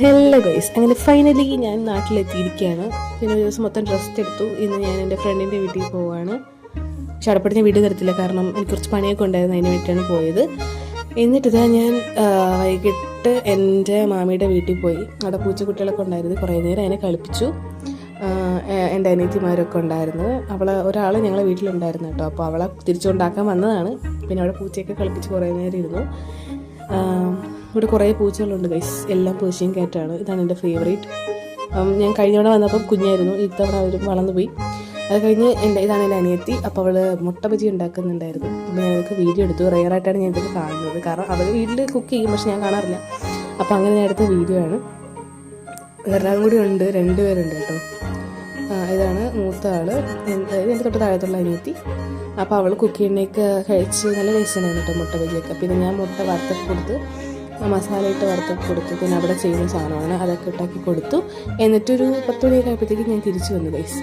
Hello guys, അങ്ങനെ finally ഞാൻ നാട്ടിലെത്തിയിരിക്കുകയാണ്. പിന്നെ ഒരു ദിവസം മൊത്തം റെസ്റ്റ് എടുത്തു. ഇന്ന് ഞാൻ എൻ്റെ ഫ്രണ്ടിൻ്റെ വീട്ടിൽ പോവുകയാണ്. പക്ഷെ അടപ്പടി ഞാൻ വീട് തരത്തില്ല, കാരണം എനിക്ക് കുറച്ച് പണിയൊക്കെ ഉണ്ടായിരുന്നു, അതിന് വേണ്ടിയിട്ടാണ് പോയത്. എന്നിട്ടിതാ ഞാൻ വൈകിട്ട് എൻ്റെ മാമിയുടെ വീട്ടിൽ പോയി. അവിടെ പൂച്ചക്കുട്ടികളൊക്കെ ഉണ്ടായിരുന്നു. കുറേ നേരം അതിനെ കളിപ്പിച്ചു. എൻ്റെ അനിയത്തിമാരൊക്കെ ഉണ്ടായിരുന്നു. ഒരാൾ ഞങ്ങളെ വീട്ടിലുണ്ടായിരുന്നു കേട്ടോ. അപ്പോൾ അവളെ തിരിച്ചുകൊണ്ടാക്കാൻ വന്നതാണ്. പിന്നെ അവിടെ പൂച്ചയൊക്കെ കളിപ്പിച്ച് കുറേ നേരം ഇരുന്നു. ഇവിടെ കുറേ പൂച്ചകളുണ്ട് ഗൈസ്, എല്ലാം പേർഷ്യൻ ക്യാറ്റാണ്. ഇതാണ് എൻ്റെ ഫേവറേറ്റ്. ഞാൻ കഴിഞ്ഞ തവണ വന്നപ്പം കുഞ്ഞായിരുന്നു, ഇത്തവണ അവർ വളർന്നു പോയി. അത് കഴിഞ്ഞ് ഇതാണ് എൻ്റെ അനിയത്തി. അപ്പോൾ അവൾ മുട്ട ബജി ഉണ്ടാക്കുന്നുണ്ടായിരുന്നു. അപ്പോൾ ഞാനതൊക്കെ വീഡിയോ എടുത്തു. റെയറായിട്ടാണ് ഞാൻ ഇതൊക്കെ കാണുന്നത്, കാരണം അവർ വീട്ടിൽ കുക്ക് ചെയ്യും, പക്ഷെ ഞാൻ കാണാറില്ല. അപ്പോൾ അങ്ങനെ ഞാൻ എടുത്ത വീഡിയോ ആണ്. വേറൊരാളും കൂടി ഉണ്ട്, 2 പേരുണ്ട് കേട്ടോ. ഇതാണ് മൂത്ത ആൾ, അതായത് എൻ്റെ തൊട്ട് താഴത്തുള്ള അനിയത്തി. അപ്പോൾ അവൾ കുക്കിങ്ങിനൊക്കെ കഴിച്ച് നല്ല ടേസ്റ്റ് ഉണ്ടായിരുന്നു കേട്ടോ മുട്ട ബജിയൊക്കെ. പിന്നെ ഞാൻ മുട്ട വറുത്തൊക്കെ കൊടുത്ത്, മസാല ഇട്ട് വറുത്തൊക്കെ കൊടുത്തു. പിന്നെ അവിടെ ചെയ്യുന്ന സാധനമാണ്, അതൊക്കെ ഉണ്ടാക്കി കൊടുത്തു. എന്നിട്ടൊരു 10 മണിയൊക്കെ ആയപ്പോഴത്തേക്കും ഞാൻ തിരിച്ചു വന്നു ഗൈസ്.